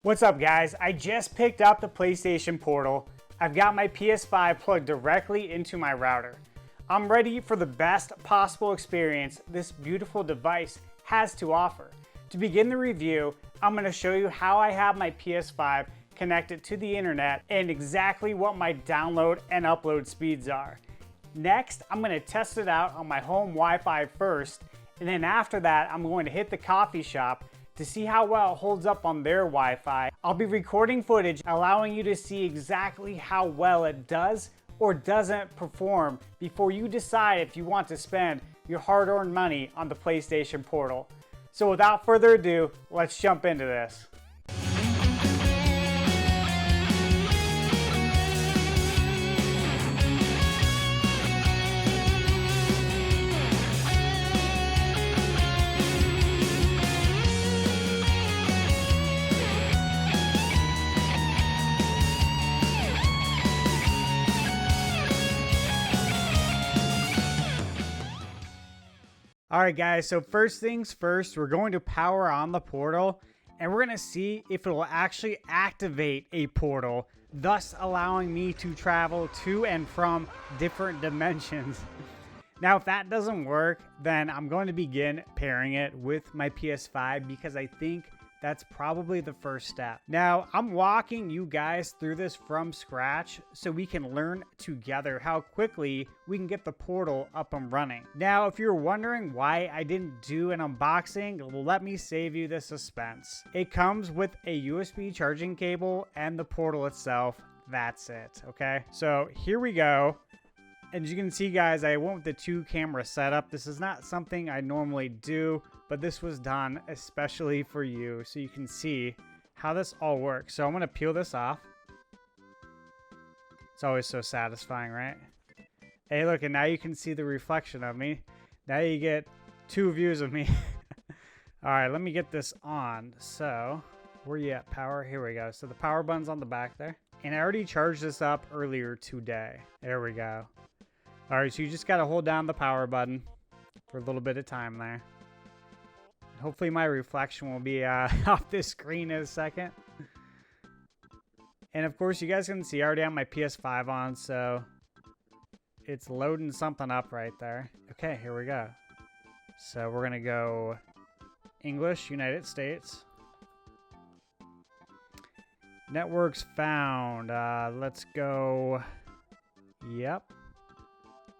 What's up guys? I just picked up the PlayStation Portal. I've got my PS5 plugged directly into my router. I'm ready for the best possible experience this beautiful device has to offer. To begin the review, I'm going to show you how I have my PS5 connected to the internet and exactly what my download and upload speeds are. Next, I'm going to test it out on my home Wi-Fi first, and then after that, I'm going to hit the coffee shop to see how well it holds up on their Wi-Fi. I'll be recording footage allowing you to see exactly how well it does or doesn't perform before you decide if you want to spend your hard-earned money on the PlayStation Portal. So without further ado, let's jump into this. All right guys, so first things first, we're going to power on the portal and we're going to see if it will actually activate a portal, thus allowing me to travel to and from different dimensions. Now, if that doesn't work, then I'm going to begin pairing it with my PS5 because I think that's probably the first step. Now, I'm walking you guys through this from scratch so we can learn together how quickly we can get the portal up and running. Now, if you're wondering why I didn't do an unboxing, let me save you the suspense. It comes with a USB charging cable and the portal itself. That's it, okay? So here we go. And as you can see, guys, I went with the 2-camera setup. This is not something I normally do, but this was done especially for you so you can see how this all works. So I'm going to peel this off. It's always so satisfying, right? Hey, look, and now you can see the reflection of me. Now you get 2 views of me. All right, let me get this on. So where you at, power? Here we go. So the power button's on the back there. And I already charged this up earlier today. There we go. All right, so you just got to hold down the power button for a little bit of time there. Hopefully my reflection will be off this screen in a second. And of course, you guys can see I already have my PS5 on, so it's loading something up right there. Okay, here we go. So we're going to go English, United States. Networks found. Let's go. Yep.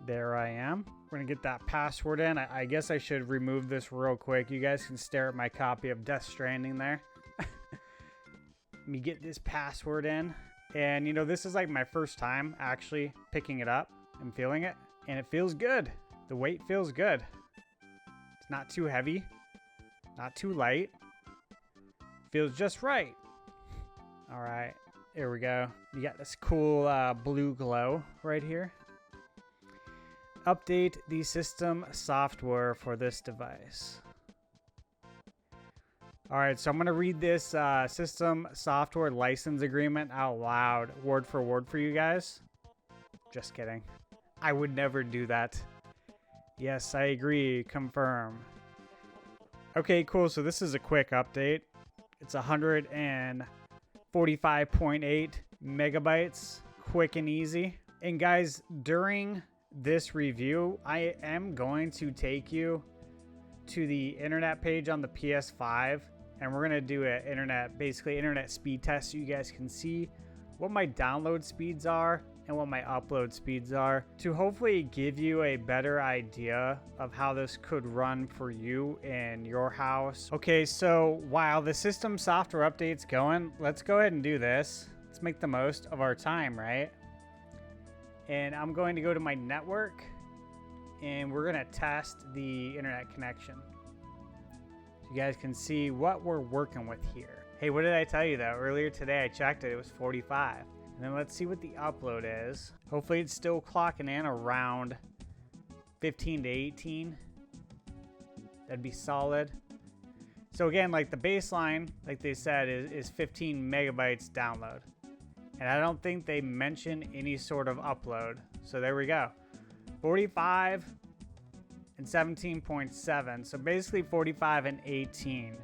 There I am. We're going to get that password in. I guess I should remove this real quick. You guys can stare at my copy of Death Stranding there. Let me get this password in. And, you know, this is like my first time actually picking it up and feeling it. And it feels good. The weight feels good. It's not too heavy. Not too light. Feels just right. All right. There we go. You got this cool blue glow right here. Update the system software for this device. All right, so I'm going to read this system software license agreement out loud, word for word for you guys. Just kidding. I would never do that. Yes, I agree. Confirm. Okay, cool. So this is a quick update. It's 145.8 megabytes, quick and easy. And guys, during this review, I am going to take you to the internet page on the PS5, and we're going to do an internet speed test so you guys can see what my download speeds are and what my upload speeds are to hopefully give you a better idea of how this could run for you in your house. Okay, so while the system software update's going, let's go ahead and do this. Let's make the most of our time, right? And I'm going to go to my network and we're going to test the internet connection. So you guys can see what we're working with here. Hey, what did I tell you though? Earlier today I checked it, it was 45. And then let's see what the upload is. Hopefully it's still clocking in around 15 to 18. That'd be solid. So again, like the baseline, like they said, is 15 megabytes download. And I don't think they mention any sort of upload. So there we go. 45 and 17.7. So basically 45 and 18.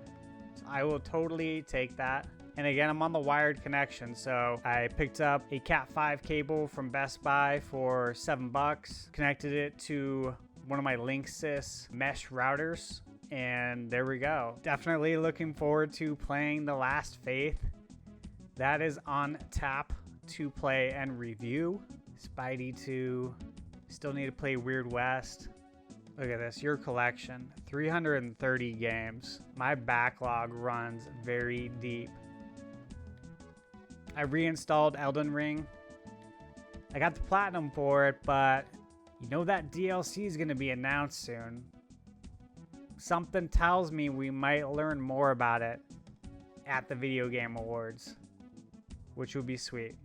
So I will totally take that. And again, I'm on the wired connection, so I picked up a Cat 5 cable from Best Buy for $7, connected it to one of my Linksys mesh routers, and there we go. Definitely looking forward to playing The Last Faith. That is on tap to play and review. Spidey 2. Still need to play Weird West. Look at this, your collection, 330 games. My backlog runs very deep. I reinstalled Elden Ring. I got the platinum for it, but you know that DLC is going to be announced soon. Something tells me we might learn more about it at the Video Game Awards, which would be sweet.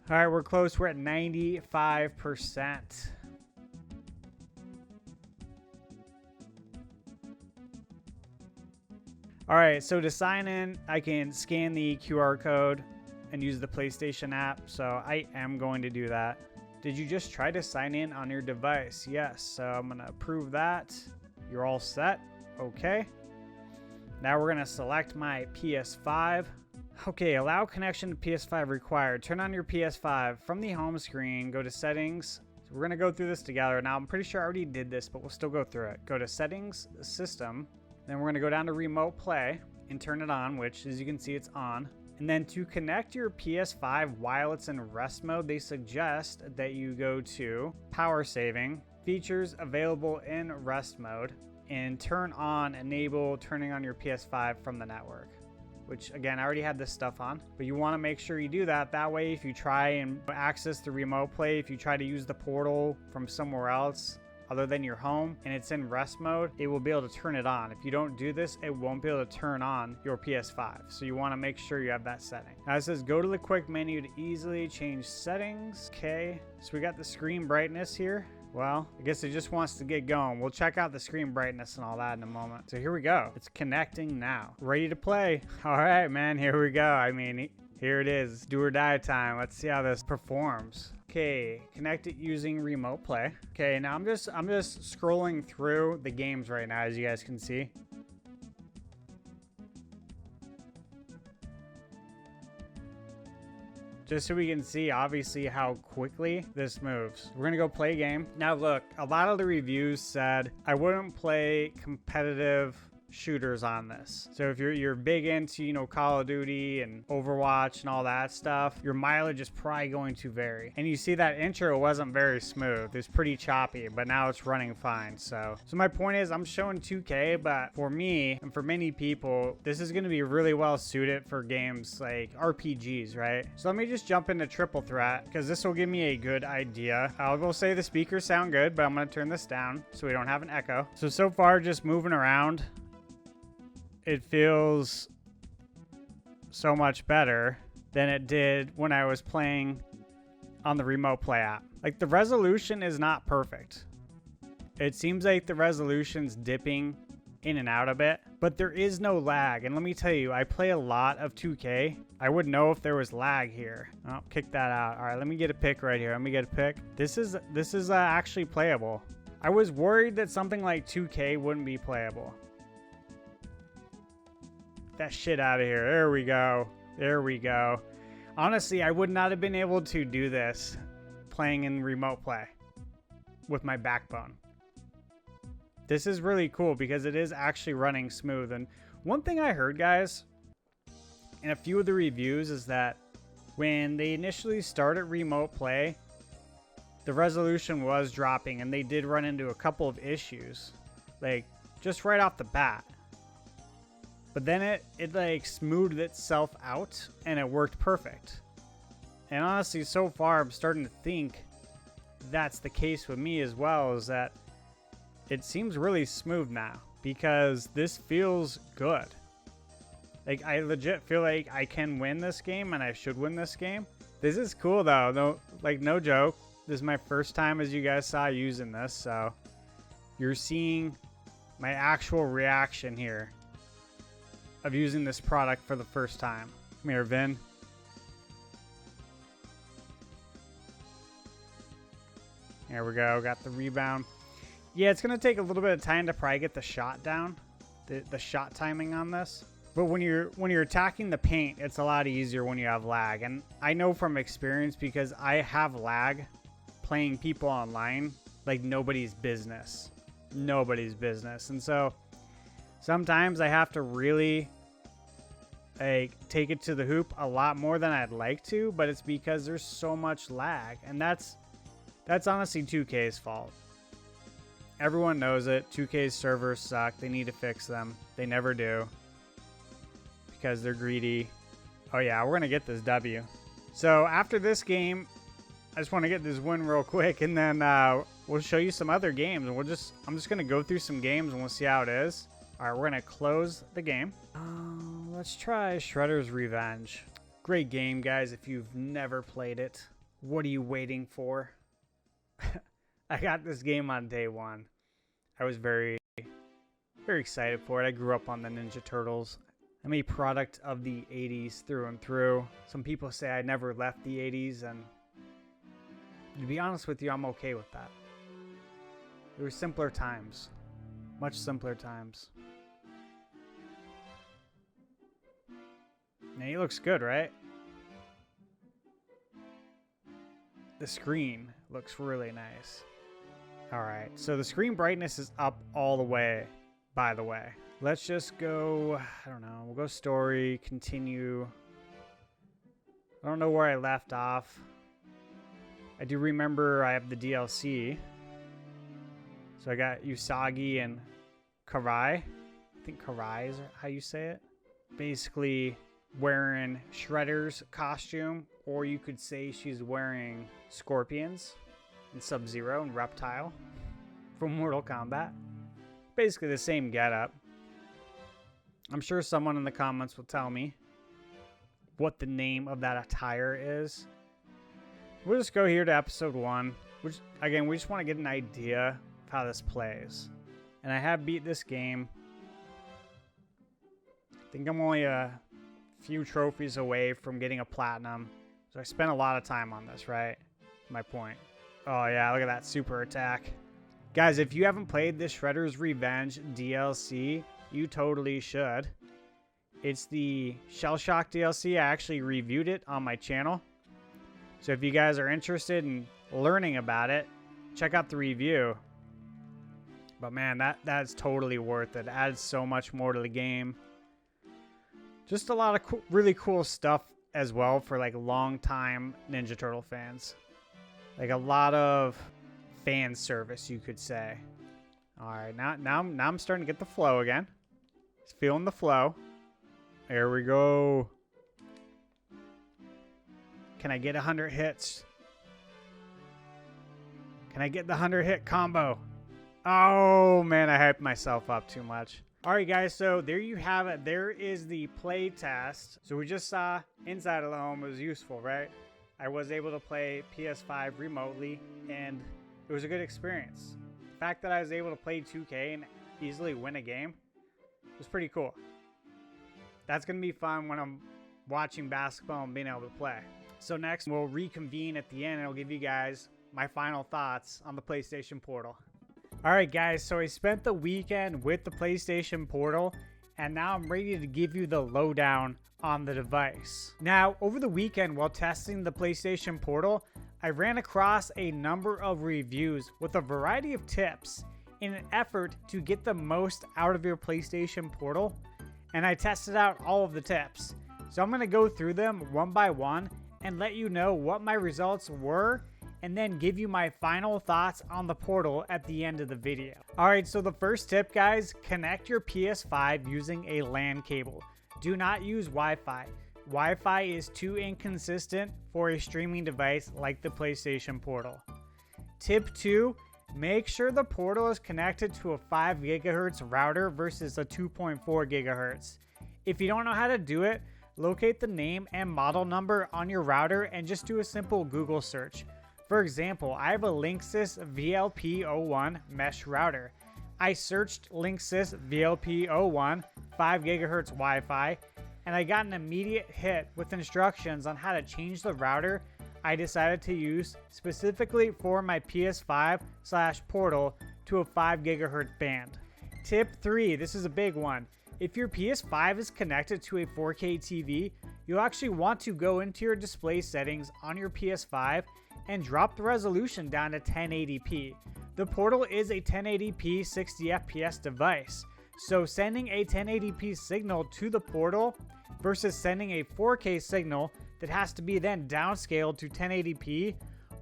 All right, we're close. We're at 95%. All right, so to sign in, I can scan the QR code and use the PlayStation app, so I am going to do that. Did you just try to sign in on your device? Yes, so I'm gonna approve that. You're all set, okay. Now we're gonna select my PS5. Okay, allow connection to PS5 required. Turn on your PS5. From the home screen, go to settings. So we're gonna go through this together. Now I'm pretty sure I already did this, but we'll still go through it. Go to settings, system. Then we're gonna go down to remote play and turn it on, which as you can see, it's on. And then to connect your PS5 while it's in rest mode, they suggest that you go to power saving, features available in rest mode, and turn on enable turning on your PS5 from the network, which again, I already had this stuff on, but you wanna make sure you do that. That way, if you try and access the remote play, if you try to use the portal from somewhere else, other than your home, and it's in rest mode, it will be able to turn it on. If you don't do this, it won't be able to turn on your PS5. So you want to make sure you have that setting. Now it says go to the quick menu to easily change settings. Okay, so we got the screen brightness here. Well, I guess it just wants to get going. We'll check out the screen brightness and all that in a moment. So here we go. It's connecting now. Ready to play. All right, man, here we go. I mean, here it is. Do or die time. Let's see how this performs. Okay, connect it using remote play. Okay, now I'm just scrolling through the games right now, as you guys can see. Just so we can see, obviously, how quickly this moves. We're gonna go play a game. Now look, a lot of the reviews said I wouldn't play competitive shooters on this. So if you're big into, you know, Call of Duty and Overwatch and all that stuff, your mileage is probably going to vary. And you see that intro wasn't very smooth. It's pretty choppy, but now it's running fine. So my point is, I'm showing 2K, but for me and for many people, this is going to be really well suited for games like RPGs, right? So let me just jump into Triple Threat, because this will give me a good idea. I will say the speakers sound good, but I'm going to turn this down so we don't have an echo. So far, just moving around, it feels so much better than it did when I was playing on the remote play app. Like, the resolution is not perfect. It seems like the resolution's dipping in and out a bit, but there is no lag. And let me tell you, I play a lot of 2K. I would know if there was lag here. Oh, kick that out. All right, let me get a pick right here. Let me get a pick. This is actually playable. I was worried that something like 2K wouldn't be playable. That shit out of here. There we go. There we go. Honestly, I would not have been able to do this playing in remote play with my backbone. This is really cool because it is actually running smooth. And one thing I heard, guys, in a few of the reviews is that when they initially started remote play, the resolution was dropping and they did run into a couple of issues, like just right off the bat. But then it like smoothed itself out and it worked perfect. And honestly, so far, I'm starting to think that's the case with me as well, is that it seems really smooth now because this feels good. Like, I legit feel like I can win this game and I should win this game. This is cool though. No joke. This is my first time, as you guys saw, using this. So you're seeing my actual reaction here of using this product for the first time. Come here, Vin. There we go. Got the rebound. Yeah, it's going to take a little bit of time to probably get the shot down. The shot timing on this. But when you're attacking the paint, it's a lot easier when you have lag. And I know from experience, because I have lag playing people online like nobody's business. Nobody's business. And so sometimes I have to really take it to the hoop a lot more than I'd like to, but it's because there's so much lag. And that's honestly 2K's fault. Everyone knows it. 2K's servers suck. They need to fix them. They never do, because they're greedy. Oh yeah, we're gonna get this W. So after this game, I just want to get this win real quick, and then we'll show you some other games. And I'm just gonna go through some games and we'll see how it is. All right, we're gonna close the game. Let's try Shredder's Revenge. Great game, guys. If you've never played it, what are you waiting for? I got this game on day one. I was very, very excited for it. I grew up on the Ninja Turtles. I'm a product of the 80s through and through. Some people say I never left the 80s, and to be honest with you, I'm okay with that. There were simpler times. Much simpler times. Man, he looks good, right? The screen looks really nice. Alright, so the screen brightness is up all the way, by the way. Let's just go, I don't know, we'll go story, continue. I don't know where I left off. I do remember I have the DLC. So I got Usagi and Karai. I think Karai is how you say it. Basically wearing Shredder's costume, or you could say she's wearing Scorpion's and Sub-Zero and Reptile from Mortal Kombat. Basically the same getup. I'm sure someone in the comments will tell me what the name of that attire is. We'll just go here to episode 1. Which, again, we just want to get an idea of how this plays. And I have beat this game. I think I'm only a few trophies away from getting a platinum. So I spent a lot of time on this, right? My point. Oh yeah, look at that super attack. Guys, if you haven't played the Shredder's Revenge DLC, you totally should. It's the Shell Shock DLC. I actually reviewed it on my channel. So if you guys are interested in learning about it, check out the review. But man, that's totally worth it. It adds so much more to the game. Just a lot of really cool stuff as well for like long-time Ninja Turtle fans. Like a lot of fan service, you could say. All right, now I'm starting to get the flow again. Just feeling the flow. There we go. Can I get 100 hits? Can I get the 100-hit combo? Oh, man, I hyped myself up too much. All right, guys, so there you have it. There is the play test. So we just saw inside of the home. It was useful, right? I was able to play PS5 remotely, and it was a good experience. The fact that I was able to play 2K and easily win a game was pretty cool. That's going to be fun when I'm watching basketball and being able to play. So next, we'll reconvene at the end, and I'll give you guys my final thoughts on the PlayStation Portal. All right, guys, so I spent the weekend with the PlayStation Portal, and now I'm ready to give you the lowdown on the device. Now, over the weekend while testing the PlayStation Portal, I ran across a number of reviews with a variety of tips in an effort to get the most out of your PlayStation Portal, and I tested out all of the tips. So I'm going to go through them one by one and let you know what my results were, and then give you my final thoughts on the Portal at the end of the video. All right, so the first tip, guys, connect your PS5 using a LAN cable. Do not use Wi-Fi. Wi-Fi is too inconsistent for a streaming device like the PlayStation Portal. Tip 2, make sure the Portal is connected to a 5 GHz router versus a 2.4 GHz. If you don't know how to do it, locate the name and model number on your router and just do a simple Google search. For example, I have a Linksys VLP01 mesh router. I searched Linksys VLP01 5 GHz Wi-Fi, and I got an immediate hit with instructions on how to change the router I decided to use specifically for my PS5/Portal to a 5 GHz band. Tip 3, this is a big one. If your PS5 is connected to a 4K TV, you'll actually want to go into your display settings on your PS5 and drop the resolution down to 1080p. The Portal is a 1080p 60 FPS device, so sending a 1080p signal to the Portal versus sending a 4K signal that has to be then downscaled to 1080p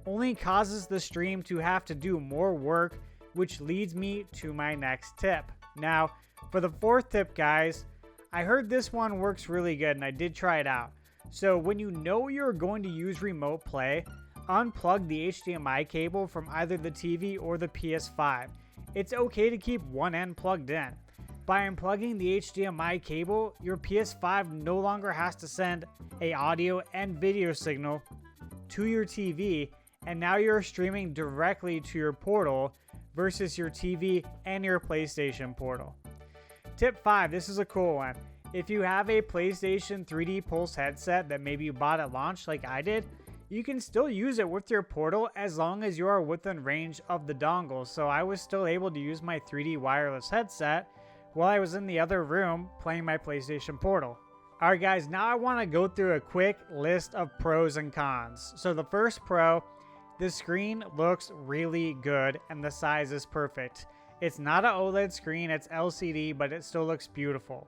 only causes the stream to have to do more work, which leads me to my next tip. Now, for the fourth tip, guys, I heard this one works really good and I did try it out. So when you know you're going to use remote play, unplug the HDMI cable from either the TV or the PS5. It's okay to keep one end plugged in. By unplugging the HDMI cable, your PS5 no longer has to send an audio and video signal to your TV, and now you're streaming directly to your Portal versus your TV and your PlayStation Portal. Tip 5, this is a cool one. If you have a PlayStation 3D Pulse headset that maybe you bought at launch like I did, you can still use it with your Portal as long as you are within range of the dongle. So I was still able to use my 3D wireless headset while I was in the other room playing my PlayStation Portal. Alright guys, now I want to go through a quick list of pros and cons. So the first pro, the screen looks really good and the size is perfect. It's not an OLED screen, it's LCD, but it still looks beautiful.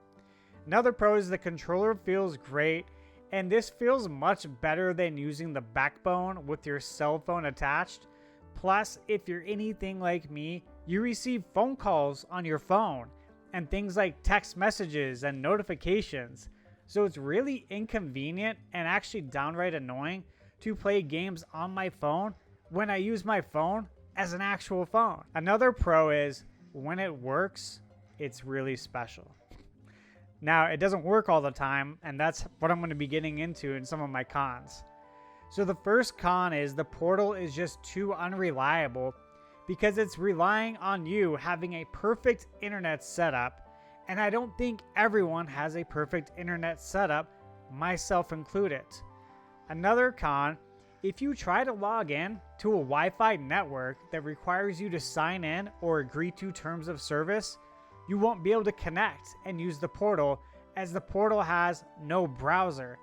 Another pro is the controller feels great, and this feels much better than using the backbone with your cell phone attached. Plus, if you're anything like me, you receive phone calls on your phone and things like text messages and notifications. So it's really inconvenient and actually downright annoying to play games on my phone when I use my phone as an actual phone. Another pro is when it works, it's really special. Now, it doesn't work all the time, and that's what I'm going to be getting into in some of my cons. So the first con is the Portal is just too unreliable because it's relying on you having a perfect internet setup, and I don't think everyone has a perfect internet setup, myself included. Another con, if you try to log in to a Wi-Fi network that requires you to sign in or agree to terms of service, you won't be able to connect and use the Portal as the Portal has no browser.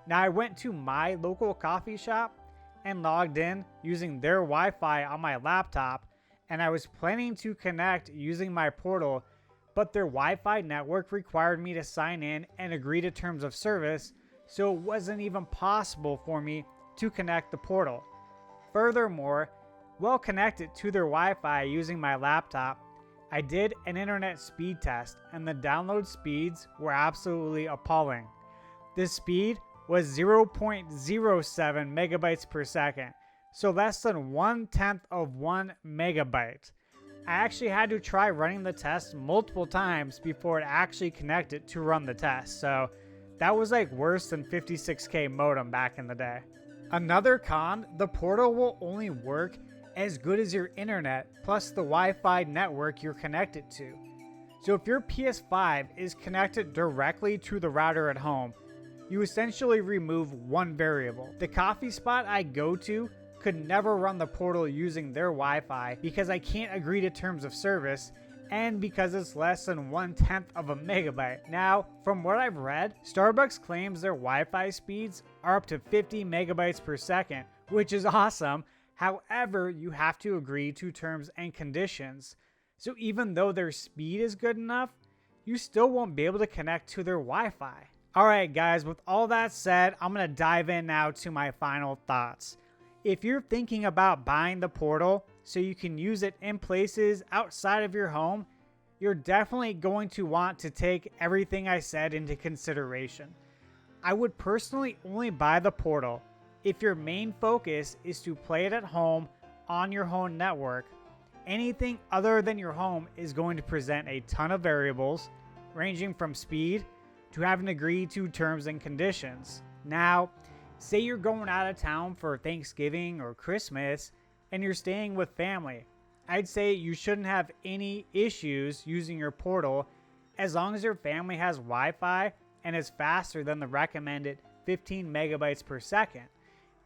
Now I went to my local coffee shop and logged in using their Wi-Fi on my laptop, and I was planning to connect using my Portal, but their Wi-Fi network required me to sign in and agree to terms of service, so it wasn't even possible for me to connect the Portal. Furthermore, while connected to their Wi-Fi using my laptop, I did an internet speed test and the download speeds were absolutely appalling. The speed was 0.07 megabytes per second, so less than 1/10 of 1 megabyte. I actually had to try running the test multiple times before it actually connected to run the test, so that was like worse than 56K modem back in the day. Another con, the Portal will only work as good as your internet plus the Wi-Fi network you're connected to. So if your PS5 is connected directly to the router at home, you essentially remove one variable. The coffee spot I go to could never run the Portal using their Wi-Fi because I can't agree to terms of service and because it's less than 1/10 of a megabyte. Now, from what I've read, Starbucks claims their Wi-Fi speeds are up to 50 megabytes per second, which is awesome. However, you have to agree to terms and conditions. So even though their speed is good enough, you still won't be able to connect to their Wi-Fi. Alright guys, with all that said, I'm going to dive in now to my final thoughts. If you're thinking about buying the Portal so you can use it in places outside of your home, you're definitely going to want to take everything I said into consideration. I would personally only buy the Portal if your main focus is to play it at home on your home network. Anything other than your home is going to present a ton of variables, ranging from speed to having to agree to terms and conditions. Now, say you're going out of town for Thanksgiving or Christmas and you're staying with family. I'd say you shouldn't have any issues using your Portal as long as your family has Wi-Fi and is faster than the recommended 15 megabytes per second.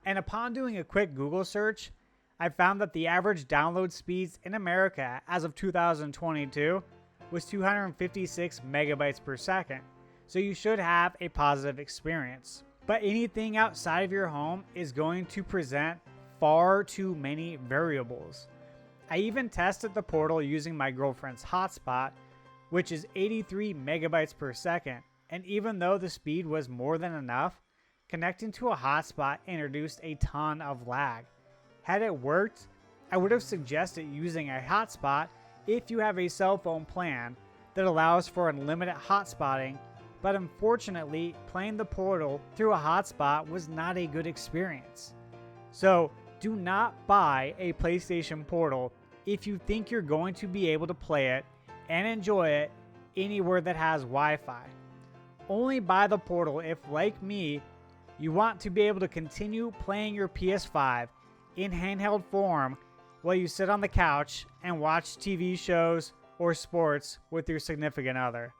And upon doing a quick Google search, I found that the average download speeds in America as of 2022 was 256 megabytes per second, so you should have a positive experience. But anything outside of your home is going to present far too many variables. I even tested the portal using my girlfriend's hotspot, which is 83 megabytes per second, and even though the speed was more than enough, connecting to a hotspot introduced a ton of lag. Had it worked, I would have suggested using a hotspot if you have a cell phone plan that allows for unlimited hotspotting, but unfortunately, playing the portal through a hotspot was not a good experience. So, do not buy a PlayStation Portal if you think you're going to be able to play it and enjoy it anywhere that has Wi-Fi. Only buy the Portal if, like me, you want to be able to continue playing your PS5 in handheld form while you sit on the couch and watch TV shows or sports with your significant other.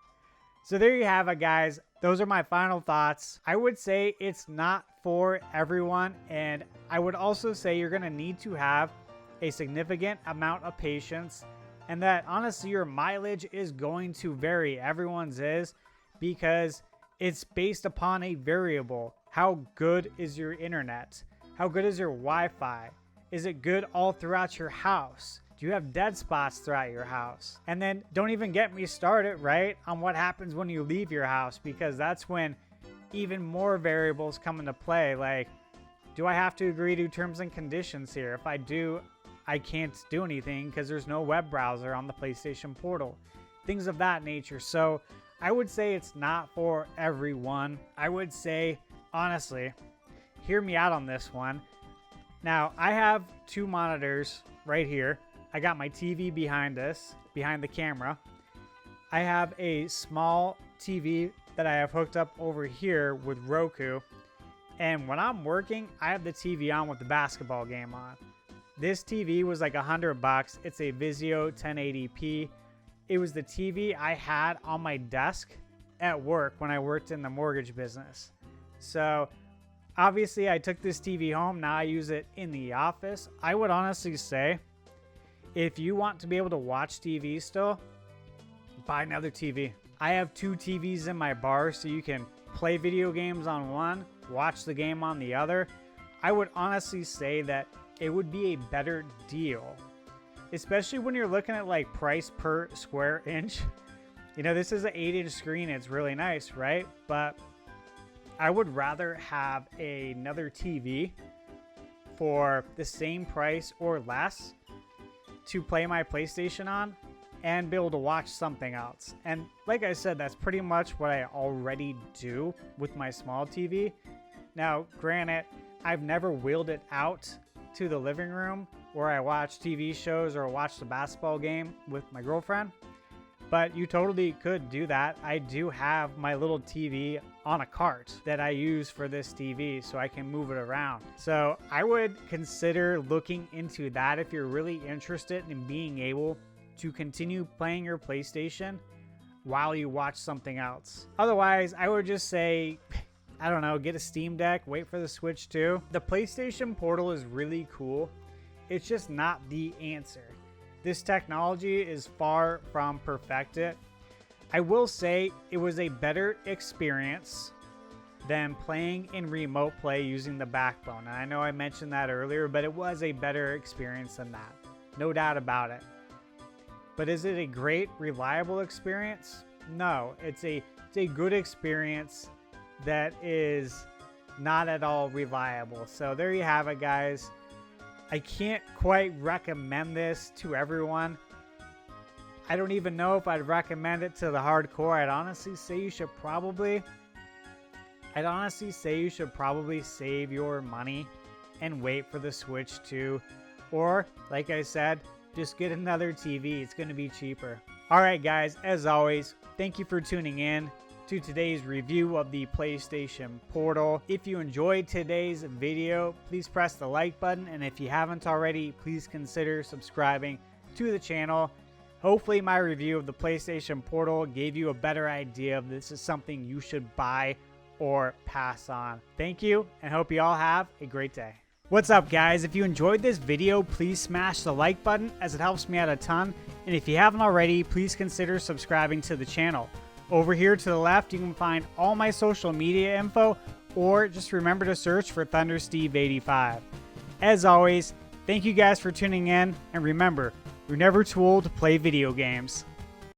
So there you have it, guys. Those are my final thoughts. I would say it's not for everyone, and I would also say you're going to need to have a significant amount of patience, and that honestly your mileage is going to vary. Everyone's is, because it's based upon a variable. How good is your internet? How good is your Wi-Fi? Is it good all throughout your house? Do you have dead spots throughout your house? And then don't even get me started, right, on what happens when you leave your house, because that's when even more variables come into play. Like, do I have to agree to terms and conditions here? If I do, I can't do anything because there's no web browser on the PlayStation Portal. Things of that nature. So I would say it's not for everyone. I would say, honestly, hear me out on this one. Now, I have two monitors right here. I got my TV behind the camera. I have a small TV that I have hooked up over here with Roku. And when I'm working, I have the TV on with the basketball game on. This TV was like $100. It's a Vizio 1080p. It was the TV I had on my desk at work when I worked in the mortgage business. So obviously I took this TV home. Now I use it in the office. I would honestly say, if you want to be able to watch TV still, buy another TV. I have two TVs in my bar, so you can play video games on one, watch the game on the other. I would honestly say that it would be a better deal, especially when you're looking at like price per square inch. You know, this is an 8-inch screen. It's really nice, right? But I would rather have another TV for the same price or less to play my PlayStation on and be able to watch something else. And like I said, that's pretty much what I already do with my small TV. Now, granted, I've never wheeled it out to the living room where I watch TV shows or watch the basketball game with my girlfriend, but you totally could do that. I do have my little TV on a cart that I use for this TV, so I can move it around. So I would consider looking into that if you're really interested in being able to continue playing your PlayStation while you watch something else. Otherwise, I would just say, I don't know, get a Steam Deck, wait for the Switch 2. The PlayStation Portal is really cool. It's just not the answer. This technology is far from perfected. I will say it was a better experience than playing in remote play using the backbone. And I know I mentioned that earlier, but it was a better experience than that. No doubt about it. But is it a great, reliable experience? No, it's a good experience that is not at all reliable. So there you have it, guys. I can't quite recommend this to everyone. I don't even know if I'd recommend it to the hardcore. I'd honestly say you should probably save your money and wait for the Switch 2. Or, like I said, just get another TV. It's going to be cheaper. All right, guys, as always, thank you for tuning in to today's review of the PlayStation Portal. If you enjoyed today's video, please press the like button. And if you haven't already, please consider subscribing to the channel. Hopefully my review of the PlayStation Portal gave you a better idea if this is something you should buy or pass on. Thank you, and hope you all have a great day. What's up, guys? If you enjoyed this video, please smash the like button as it helps me out a ton. And if you haven't already, please consider subscribing to the channel. Over here to the left, you can find all my social media info, or just remember to search for ThunderSteve85. As always, thank you guys for tuning in, and remember, you're never too old to play video games.